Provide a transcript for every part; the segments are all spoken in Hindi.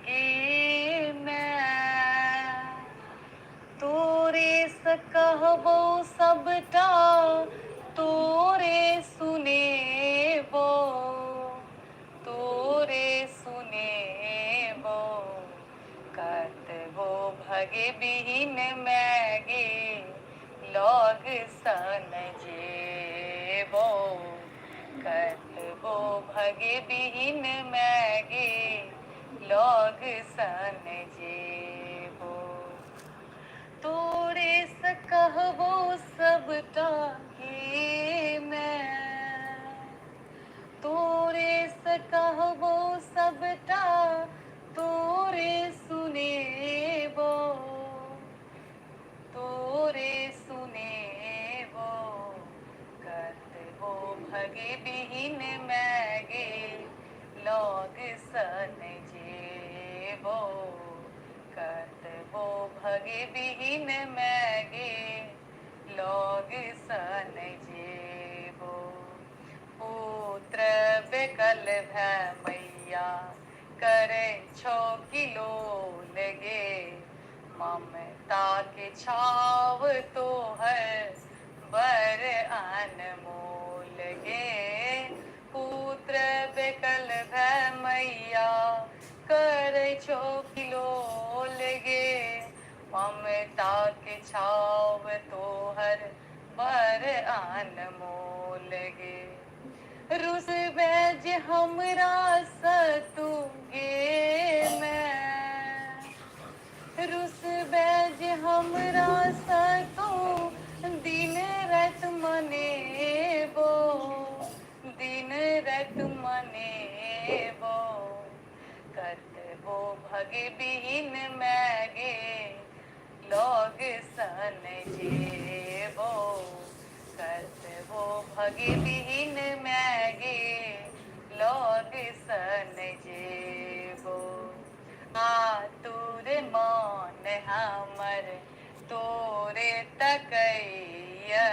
गे मैं तोरे से कहबो सबटा तोरे सुनेबो तोरे सुनेबो कतबो भगे बिहीन मैगे लग सन जेबो कतबो भगे बिहीन मैगे लग सन जेबो तोरे से कहबो सबटा गे मैं तोरे से कहबो सबटा तोरे सुनेबो तोरे सुनेबो कतबो भगे बिहीन मैगे लग सन जेबो कतबो भगे बिहीन मैगे लग सन जेबो पुत्र बेकल भै मैया करे छो किलो लगे ममता के छाव तो है बर अनमोल गे पुत्र बेकल भै मैया करे छो किलो लगे ममता के छाव तो हर बर अनमोल गे रुस बैज हमरा सतु गे मैं रुस बैज हमरा सतु दिन रात मनेबो दिन रात मनेबो कतबो भगे बिहीन मैगे लग सन जेबो कतबो भगे बिहीन मैगे लग सन जेबो आतुर मन हमर तोरे तकैया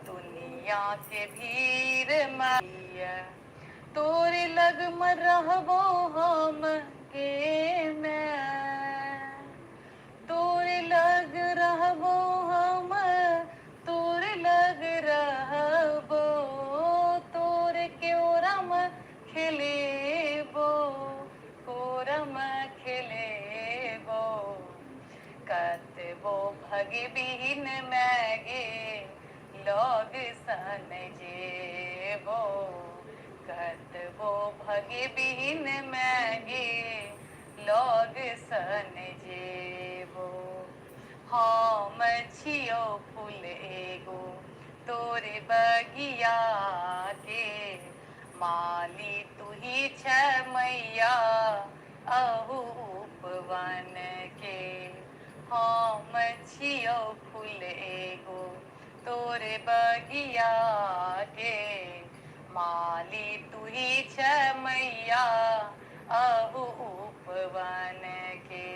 दुनिया के भीड़ मारिया तोरे लग में रहबो हम गे मैं तोरे लग रहबो हम तोरे लग रहबो तोरे क्योरम खेलेबो कोरम खेलेबो कतबो भगे बिहीन मैगे लग सन जेबो कतबो भगे बिहीन मैगे लग सन जेबो हम छियो फूल एगो तोरे बगिया के माली तुही छ मैया अहू उपवन के हम छियो फूल एगो तोरे बगिया के माली तुही छ मैया अहू उपवन के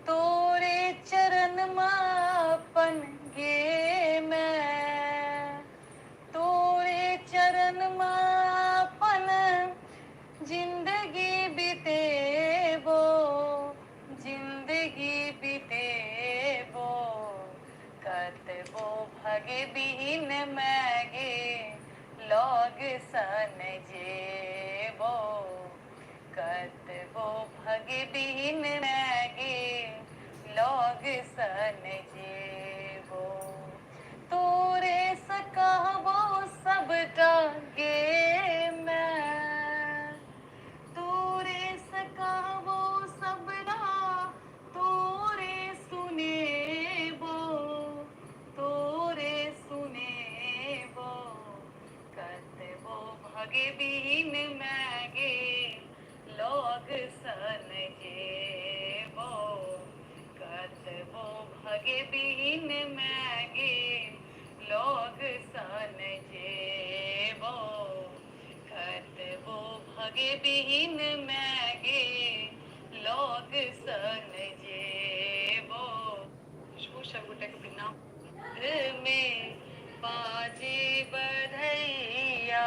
तोरे चरण मापन गे मैं तोरे चरण मापन जिंदगी बितेबो जिंदगी बितेबो कतबो भगे बिहीन मैगे लग सन जेबो कतबो भगे बिहीन मैगे लग सन जेबो तोरे से कहबो सबटा गे मैं तोरे से कहबो सबटा तोरे सुनेबो तोरे सुनेबो कतबो भगे बिहीन मैगे लग सन जेबो कतबो भगे बिहीन मैगे लग सन जेबो कतबो भगे बिहीन मैगे लग सन जेबो खुशबू शगुटक बिना में बाजे बधैया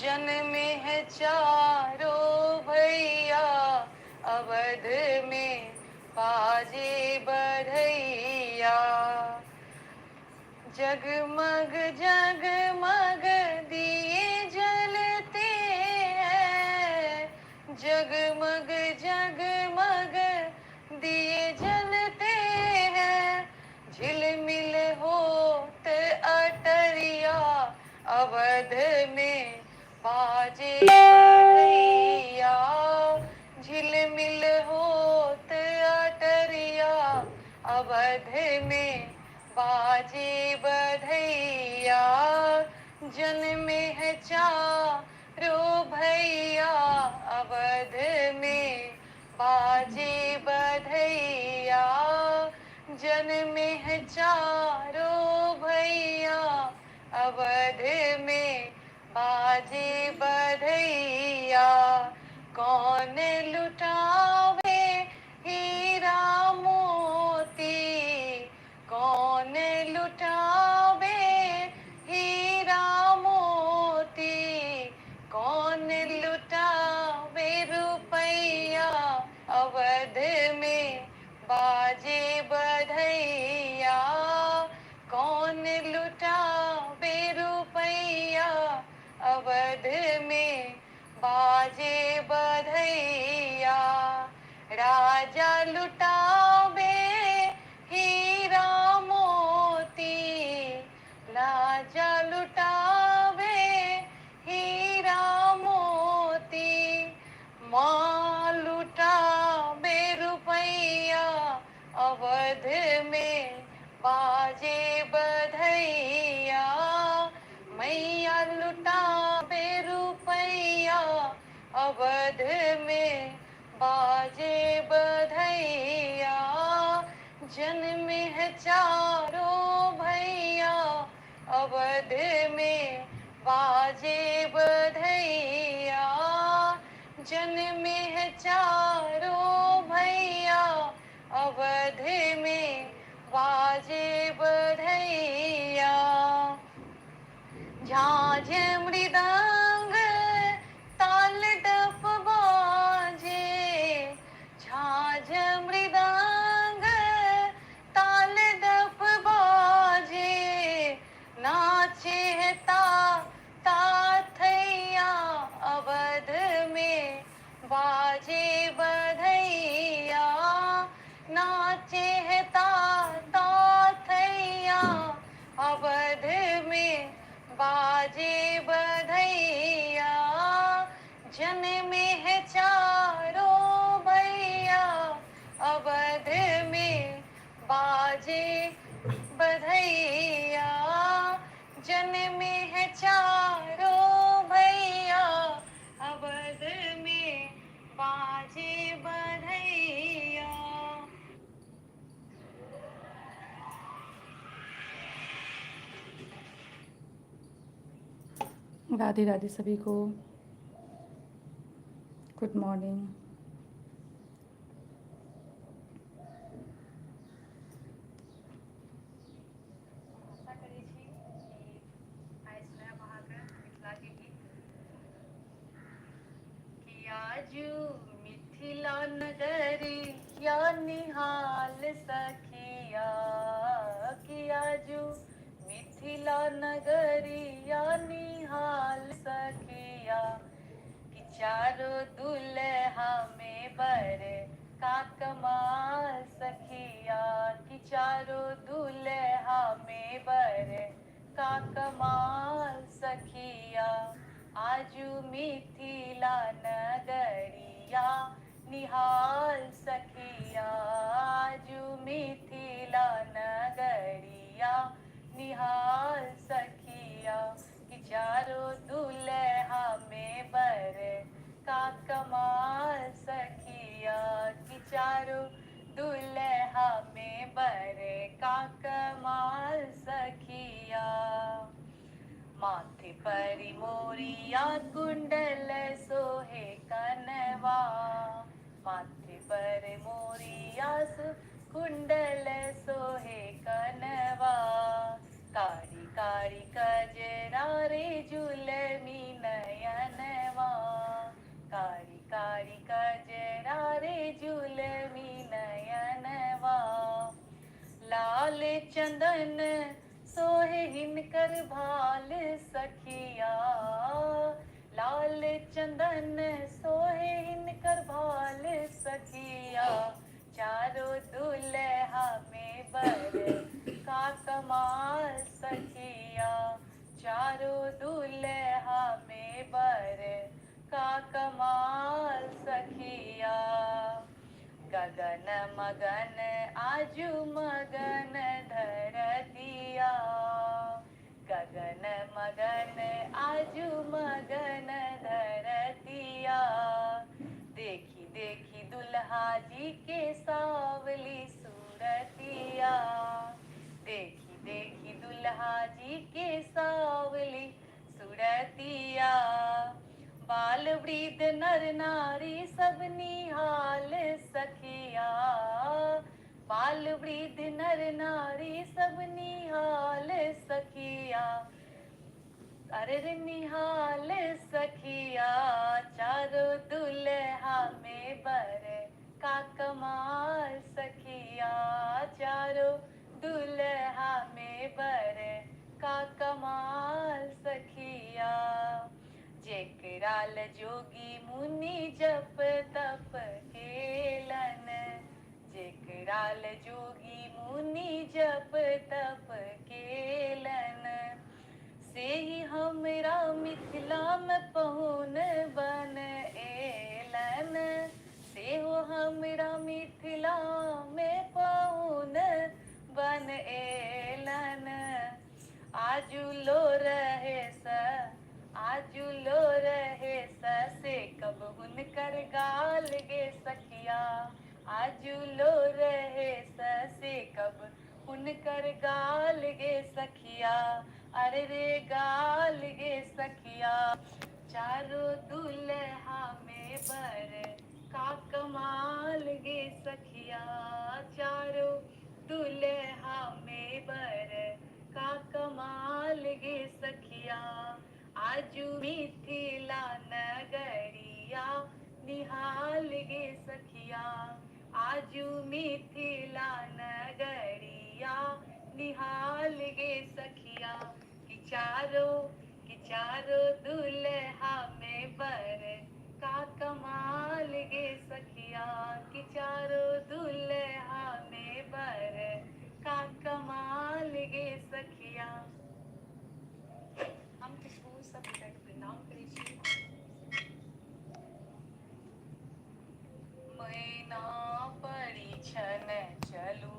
जन्म है चारों भैया अवध में बाजे बधैया। जगमग जगमग दिए जलते हैं, जगमग जगमग दिए जलते हैं। झिलमिल होत अटरिया, अवध में बाजे बधैया। झिलमिल होत अटरिया, अवध में बाजे बधैया। जन्मे है चारो भैया, अवध में बाजे बधैया। जन्मे है चारो भैया, अवध में बाजे बधैया। कौन लुटावे हीरा मोती, कौन लुटावे हीरा मोती। कौन लुटावे रुपैया, अवध में बाजे बधैया। कौन लुटावे रुपैया, अवध में बाजे बधैया। राजा लुटावे हीरा मोती, राजा लुटावे हीरा मोती। माँ लुटावे रुपैया, अवध में बाजे बधैया। मैया लुटावे रुपैया, अवध में बाजे बधैया। जन्मे है चारों भैया, अवध में बाजे बधैया। जन्मे है चारों भैया, अवध में बाजे बधैया। झांझ मृदंग ताल डफ बाजे, झांझ मृदंग ताल डफ बाजे। नाचे है ताथैया, अवध में बाजे बधैया। नाचे है ताथैया, अवध में बाजे बधैया। जन्मे है चारों भैया, अवध में बाजे बधैया। जन्मे है चारों भैया, अवध में बाजे बधैया। राधे राधे सभी को, गुड मॉर्निंग। आशा करै छी कि आइ सुनब अहाँके मिथिलाके गीत। कि आजू मिथिला नगरिया निहाल सखिया, कि आजू मिथिला नगरिया निहाल सखिया। कि चारों दुल्हा में बर का कमाल सखिया, कि चारों दुल्हा में बर का कमाल सखिया। आजू मिथिला नगरिया निहाल सखिया, आजू मिथिला नगरिया निहाल सखिया। कि चारों दुल्हा में बर का कमाल सखिया, कि चारों दुल्हा में बर का कमाल सखिया। माथे पर मोरिया कुंडल सोहे कनवा, माथे पर मोरिया कुंडल सोहे कनवा। कारी कारी कजरा रे जुलमी नयनवा, कारी कारी कजरा रे जुलमी नयनवा। लाल चंदन सोहे हिनकर भाल सखिया, लाल चंदन सोहे हिनकर भाल सखिया। चारों दुल्हा में बर का कमाल सखिया, चारों दुल्हा में बर का कमाल सखिया। गगन मगन आजू मगन धरतिया, गगन मगन आजू मगन धरतिया। देखी देखी दुल्हा जी के सावली सूरतिया, देखी देखी दुल्हा जी के सावली सूरतिया। बाल वृद्ध नर नारी सब निहाल सखिया, बाल वृद्ध नर नारी सब निहाल सखिया। अरे रे निहाल सखिया, चारों दुल्हा में बर का कमाल सखिया, चारों दुल्हा में बर का कमाल सखिया। जेकराल जोगी मुनि जप तप केलन, जेकराल जोगी मुनि जप तप केलन। से ही हमरा मिथिला में पहुन बन एलन, से हो हमरा मिथिला में पहुन बन एलन। आजू लो रहे स, आजू लो रहे से कब हुनकर गाल गे सखिया, आजू लो रहे से कब हुनकर गाल गे सखिया। अरे रे गाल गे सखिया, चारों दुल्हा में बर का कमाल गे सखिया, चारों दुल्हा में बर का कमाल गे सखिया। आजू मिथिला नगरिया निहाल गे सखिया, आजू मिथिला नगरिया निहाल गे सखिया। कि चारों दुल्हा में बर का कमाल गे सखिया, कि चारों दुल्हा में बर का कमाल गे सखिया। हम किसको सब प्रणाम करै छी। मैना परिछन चलू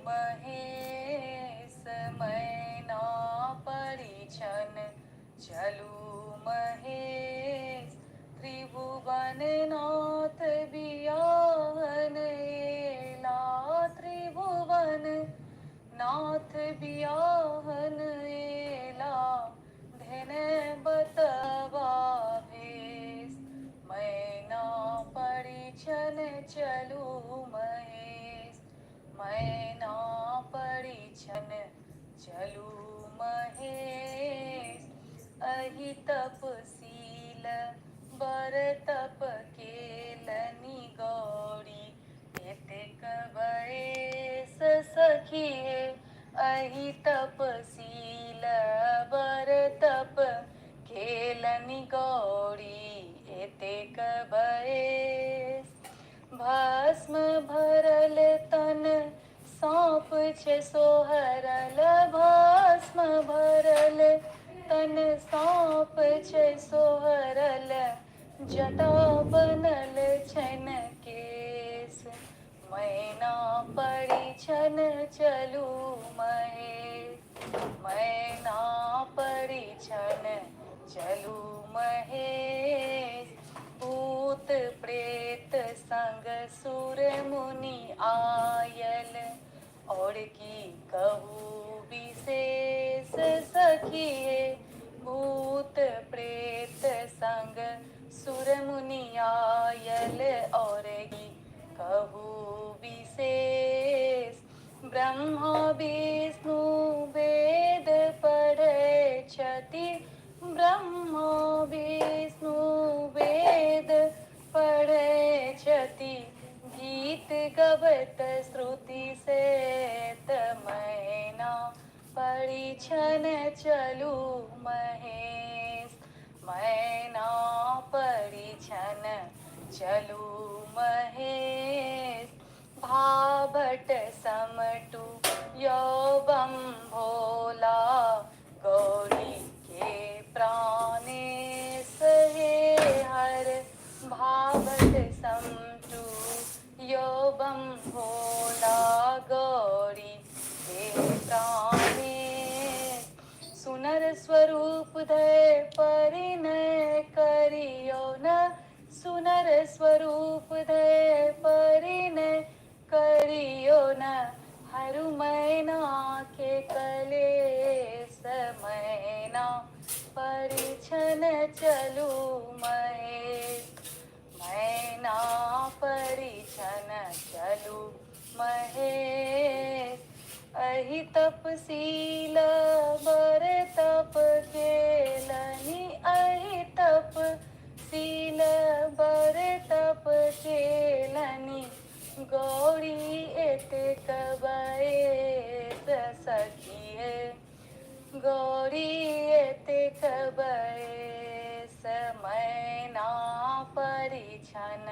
महेश, मैना परिछन चलू महेश। त्रिभुवन नाथ बियाहन एला, त्रिभुवन नाथ बियाहन एला। धन बतवा भेष, मैना परिछन चलू महेश, मैना परिछन चलू महेश। अहि तपसील बर तप केलनि गौरी, एतेक बयस सखी हे। अहि तपसील बर तप केलनि गौरी, एतेक बयस। भस्म भरल तन सौंप छे सोहरल, भस्म भरल तन सौंप छे सोहरल। जटा बनल छन केस, मैना परिछन चलू महेश, मैना परिछन चलू महेश। भूत प्रेत संग सुर मुनि आयल, और की कहूँ विशेष सखी हे। भूत प्रेत संग सुर मुनि आयल, और की कहूँ विशेष। ब्रह्मा विष्णु वेद पढ़ै छथि, ब्रह्मा विष्णु वेद पढ़ै छथि। गबत श्रुति से मैना परिछन चलू महेश, मैना परिछन चलू महेश, भाभट समटू यौबम भोला, गौरी के प्राणेश हे हर, भाभट समटू यौबम भोला, गौरी के प्राणेश, सुनर स्वरूप धय परिणय करियो न, सुनर स्वरूप धय परिणय करियो न, हरु मैना के कलेस, मैना परिछन चलू महेश, मैना परिछन चलू महेश, अहि तपसील बर तप केलनि, अहि तपसील बर तप केलनि, गौरी एतेक बयस सखिए, गौरी एतेक बयस, मैना परिछन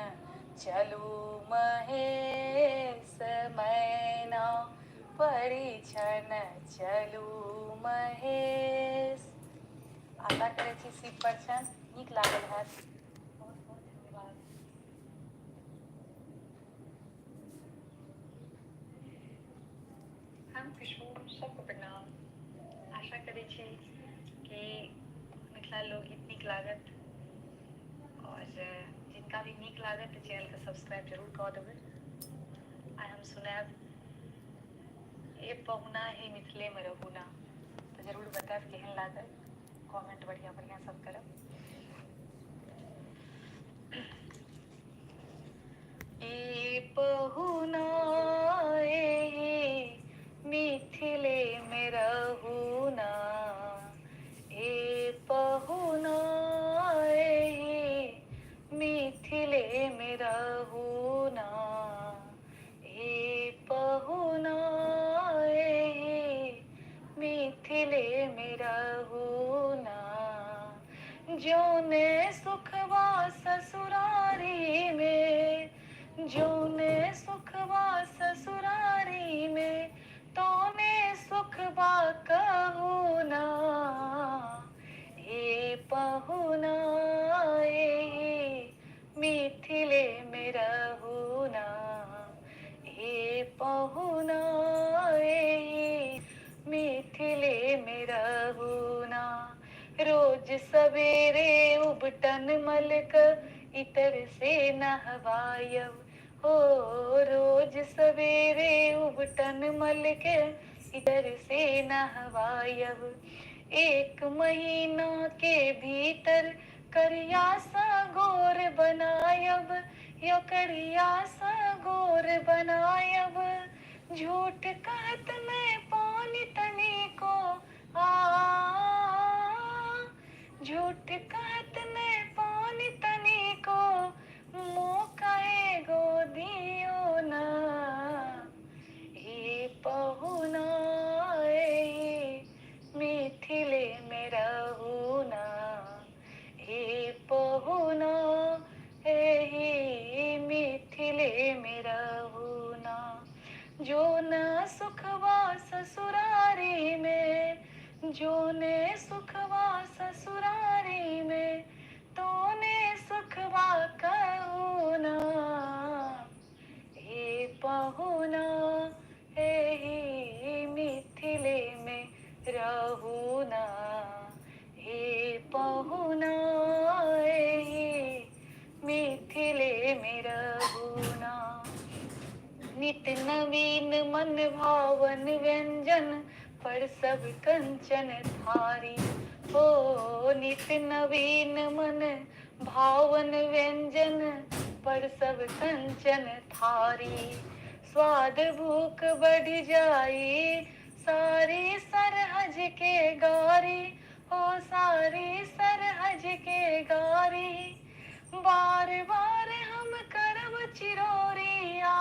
चलू महेश, मैना परिछन चलू महेश। आशा करै छी शिव प्रवचन नीक लागल हैत। बहुत बहुत धन्यवाद। हम खुशबू सबको प्रणाम। आशा करै छी कि मिथिला लोकगीत नीक लागत, और जिनका भी नीक लागत तऽ चैनलके सब्सक्राइब जरूर कऽ देबै। आइ हम सुनायब ए पहुना हे मिथिलेमे रहू ना, तऽ जरूर बतायब केहन लागल, कमेंट बढ़िआँ बढ़िआँ सब करब। ए पहुना ए मिथिले में रहू ना, ए पहुना ए मिथिले में रहू ना, ए पहुना ए मिथिले में रहू ना, जौने सुखवा ससुरारी में, जौने सुखवा ससुरारी में, तौने सुखवा कहू ना, ए पहुना ए मिथिले में रहू ना, ए पहुना ए मिथिले में रहू ना, रोज सवेरे उबटन मलक इतर से नहवायब, हो रोज सवेरे उबटन मलक इतर से नहवायब, एक महीना के भीतर करिया सा गोर बनायब, यो करिया सा गोर बनायब, झूठ कहत मैं पानी तनी को झूठ कहत मैं पानी तनी को, मौका एगो दियो ना, ए पहुना ए मिथिले में रहू ना, ए पहुना ए मिथिले में रहू ना, जो न सुखवा ससुरारी में, जो ने सुखवा ससुरारी में, तोने सुखवा कहू ना, ए पहुना ए मिथिले में रहू ना, ए पहुना ए मिथिले में रहू ना, नित नवीन मन भावन व्यंजन पर सब कंचन थारी, हो नित नवीन मन भावन व्यंजन पर सब कंचन थारी, स्वाद भूख बढ़ जाई सारी सरहज के गारी, हो सारी सरहज के गारी, बार बार हम करब चिरौरिया,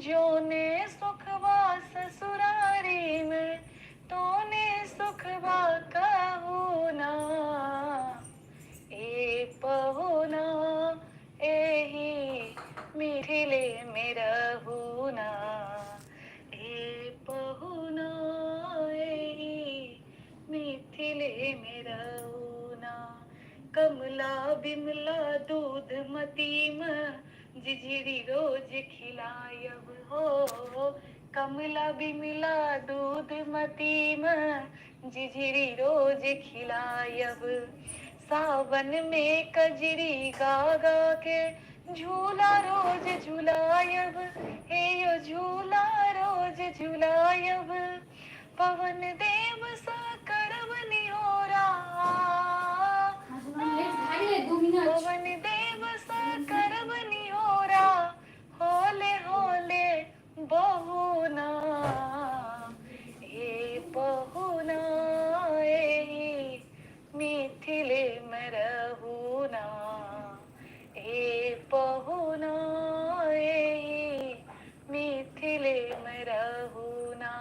जोने सुखवा ससुरारी में तोने सुखवा कहू ना ए पहुना एही मिथिले में रहू ना ए पहुना एही मिथिले में रहू ना कमला बिमला दूध मतीम जिझिरी रोज खिलायब हो कमला बिमला दूध मतीम जिझिरी रोज खिलायब सावन में कजरी गा गा के झूला रोज झुलायब हे यो झूला रोज झुलायब पवन देव सा करब निहोरा पवन देव सा करब निहोरा होले होले बहुना हे बहुना एही मिथिले में रहूना हे बहुना एही मिथिले में रहूना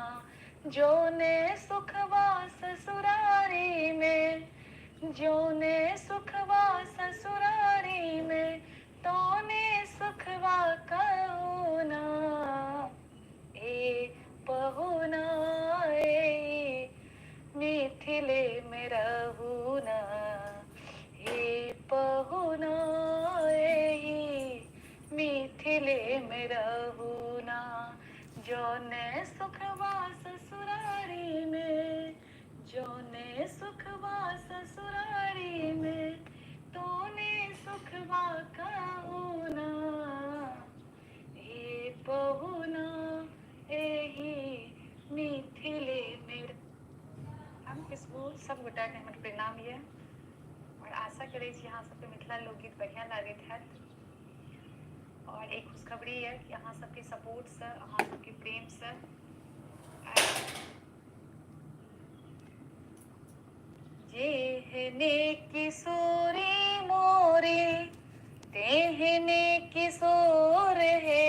जोने सुखवा ससुरारी में जोने सुखवा ससुरारी में तोने सुखवा कहूना ए पहुना ए मिथिले में रहूना ए पहुना ए मिथिले में रहूना जोने सुखवा ससुरारी में जोने सुखवा ससुरारी में तोने सुखवा कहूना ए पहुना एही मिथिले में हम इसको सब गोटा के हमर प्रणाम ये और आशा करै छी अहाँ सबके मिथिला लोकगीत बढ़िया लागैत हैत और एक खुशखबरी है कि अहाँ सबके सपोर्ट से अहाँ सबके प्रेम से जेहने किशोरी मोरी तेहने किशोर है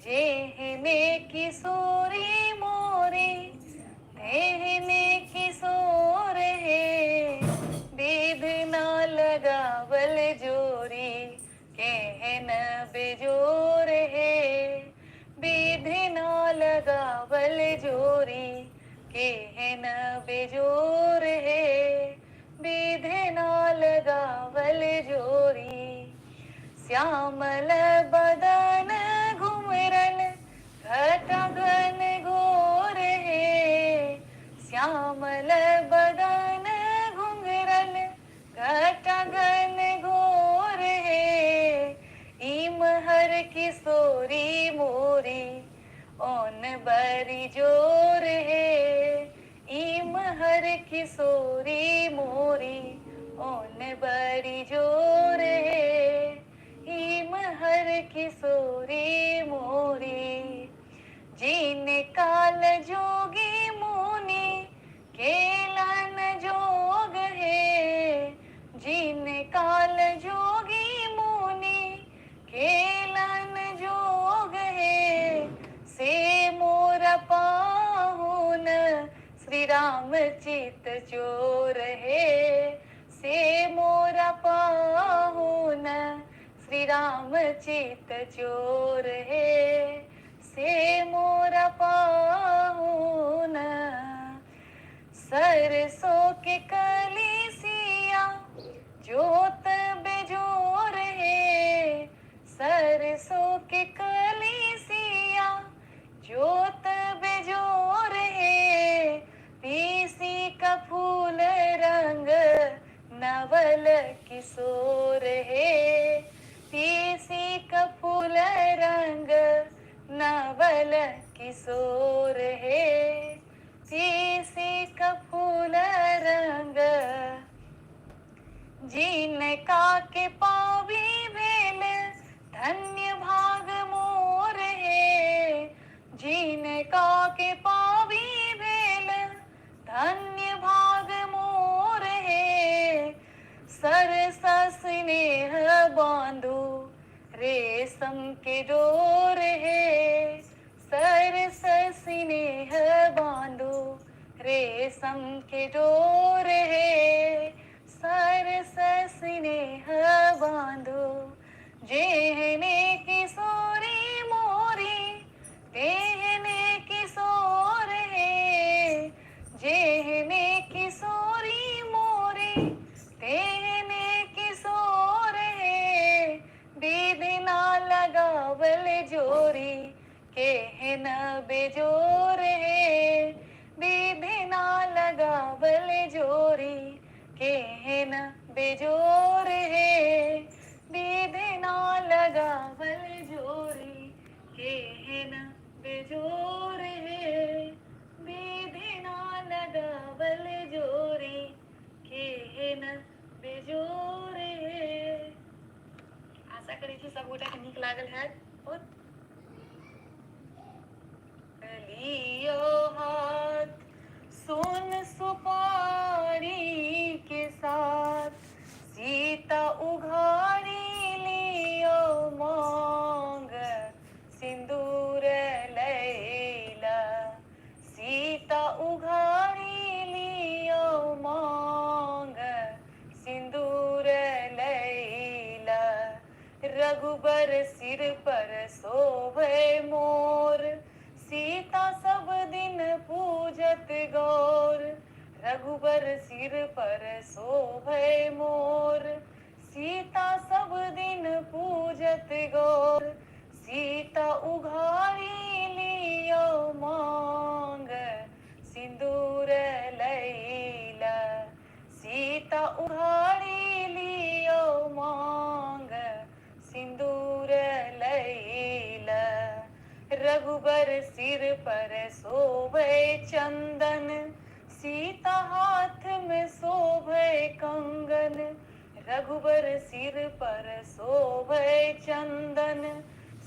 जेहने किशोरी मोरी तेहने किशोर है विध ना लगावल जोरी कहन बेजोर है विध ना लगावल जोरी कहन बेजोर है विध ना लगावल जोरी श्यामल बदन घुमरल घटा घन घोर है श्यामल बदन घुंघरल घटा घन घोर है इम हर किशोरी मोरी ओन बरी जोर है इम हर किशोरी मोरी ओन बरी जोर है इम हर किशोरी मोरी जिन काल जोगी मुनि केलन जोग है जिन काल जोगी मुनि केलन जोग है से मोर पाहुन श्री राम चित चोर है से मोर पाहुन श्री राम चित चोर है से मोर पाहुन सरसों के कलीसिया जोत बेजोर है सरसों के कलीसिया जोत बेजोर है तीसी का फूल रंग नवल किशोर है तीसी का फूल रंग नवल किशोर है तीसी का फूल रंग जिनका के पावी भेल धन्य भाग मोर है जिनका के पावी भेल धन्य भाग मोर है सरस स्नेह बांधु रेशम रेशम के डोर है सरस स्नेह बांधो, रेशम के डोर है सरस स्नेह बांधो, जेहने किशोरी मोरी तेहने किशोर है, जेहने किशोरी मोरी तेहने किशोर है, बेदना लगावल जोरी केहन बेजोर है, बेदना लगावल जोरी केहन बेजोर है, बेदना लगावल जोरी केहन बेजोर है, बेदना लगावल जोरी केहन बेजोर है। आशा करै छी सब गोटा के नीक लागल हैत। बहुत लियो हाथ सोन सुपारी के साथ, सीता उघाड़ी लियो मांग सिंदूर लैला, सीता उघाड़ी लियो मांग सिंदूर लैला, रघुबर सिर पर शोभे मोर, सीता सब दिन पूजत गौर, रघुबर सिर पर शोभे मोर, सीता सब दिन पूजत गौर, सीता उघाड़ी लियो मांग सिंदूर लैला, सीता उघाड़ी लियो मांग सिंदूर लैला, रघुबर सिर पर शोभे चंदन, सीता हाथ में शोभे कंगन, रघुबर सिर पर शोभे चंदन,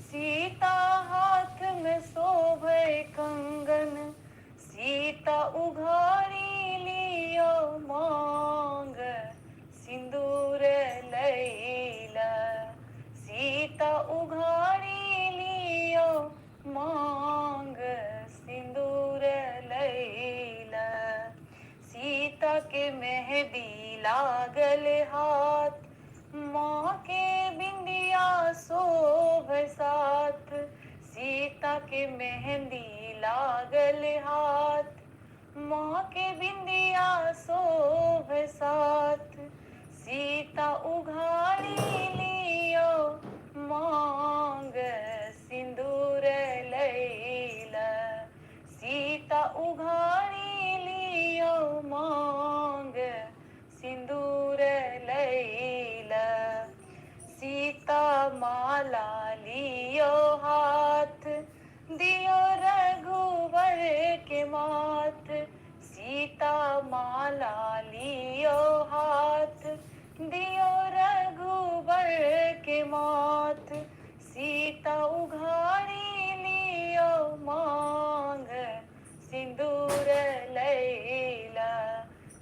सीता हाथ में शोभे कंगन, सीता उघाड़ी लियो मांग सिंदूर लैला, सीता उघाड़ी लियो मांग सिंदूर लैला, सीता के मेहंदी लागल हाथ, माँ के बिंदिया शोभ साथ, सीता के मेहंदी लागल हाथ, माँ के बिंदिया शोभ साथ, सीता उघाड़ी लियो मांग सिंदूर लैला, सीता उघाड़ी लियो मांग सिंदूर लैला, सीता माला लियो हाथ, दियो रघुवर के माथ, सीता माला लियो हाथ, दियो रघुवर के माथ, सीता उघाड़ी लियो मांग सिंदूर लैला,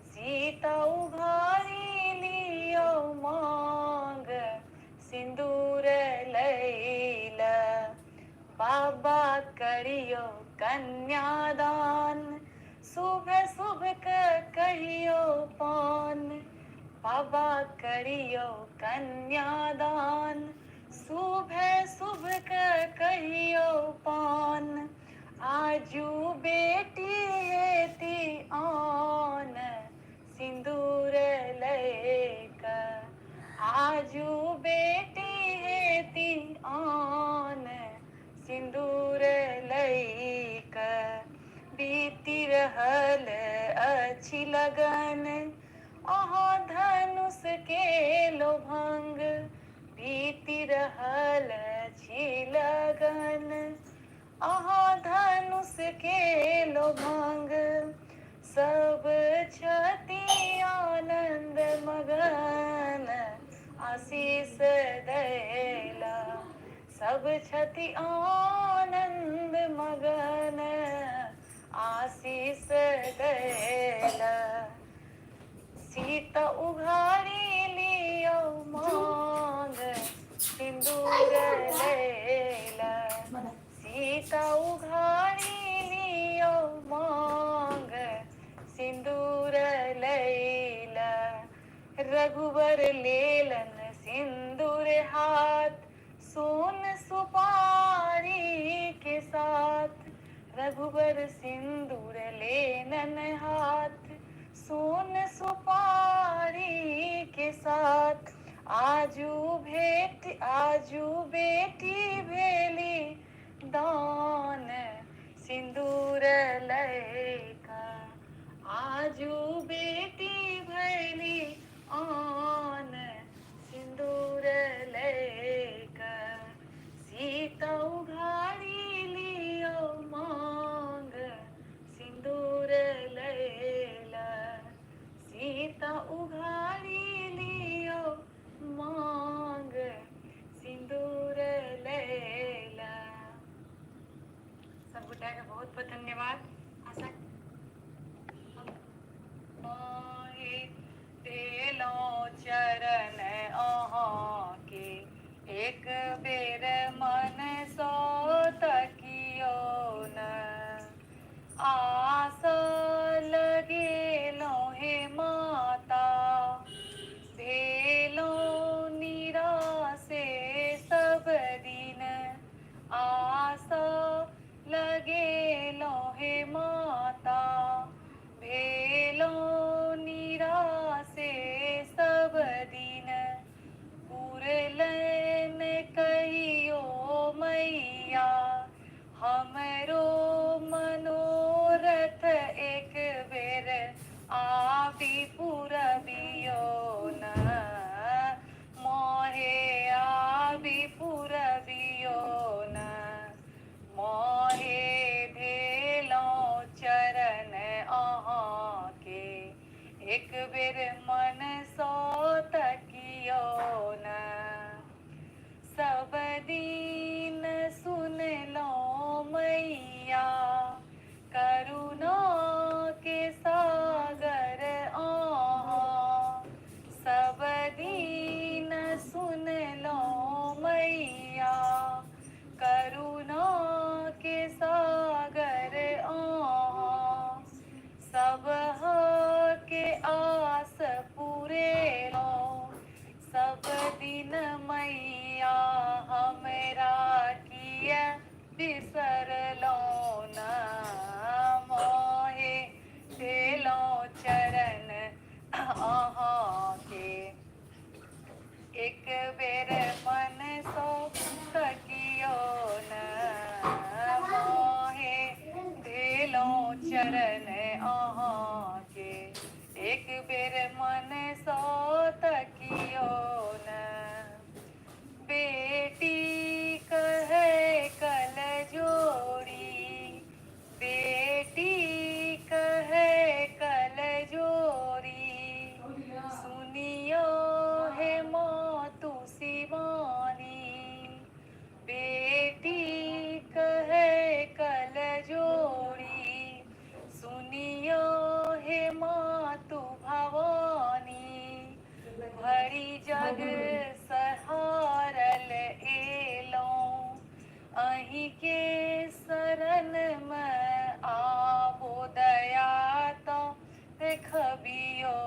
सीता उघाड़ी लियो मांग सिंदूर लैला, बाबा करियो कन्यादान, शुभ शुभ कहियो पान, बाबा करियो कन्यादान, शुभ शुभ कहियो पान, आजू बेटी हेती आन सिंदूर लैका, आजू बेटी हेती आन सिंदूर लैका, बीती रहल अछि लगन, अहाँ धनुष के लोभंग, बीती रहल अछि लगन, अहाँ धनुष के लोभंग, सब छथि आनंद मगन आशीष दैला, सब छथि आनंद मगन आशीष दैला, सीता उघाड़ी लियो मांग सिंदूर सिंदूर लैला सीता उघाड़ी लियो मांग सिंदूर लैला रघुवर लेलन सिंदूर हाथ सोन सुपारी के साथ रघुवर सिंदूर लेनन हाथ सोन सुपारी के साथ आजू बेटी भेली दान सिंदूर लैका आजू बेटी भैली आन सिंदूर लैका सीता उघाड़ी लियो मांग सिंदूर लैला सीता उघाड़ी लियो मांग सिंदूर लैला। सब गोटा के बहुत बहुत धन्यवाद। आशा मोहि देलो चरण अहाँ के एक बेर मन सो तकियो न आस लगेलो हे माता भेलो निरासे सब दिन आस लगेलो हे माता भेलो निरासे सब दिन पुरलन कहियो मैया हमरो मनोरथ एक बेर आबि पुरबियो न मोहे आबि पुरबियो न मोहे भेलो चरण अहाँ के एक बेर मन सो तकियो न सब दिन सुन लो मैया करुणा के सागर अहाँ सब दिन सुन लो मैया करुणा के सागर अहाँ सब के आस पूरे लो सब दिन मैया हमरा किया बिसर लो न मोहे भेलो चरण अहाँ के एक बेर मन सो तकियो न मोहे भेलो चरण अहाँ के एक बेर मन सो तकियो न बेटी कहे कल जोड़ी बेटी कहे कल जोड़ी सुनियो हे मातु शिवानी बेटी कहे कल जोड़ी सुनियो हे मातु भवानी भरी जग सहारल एलो अहि के शरण में आबो दया तो देखबियो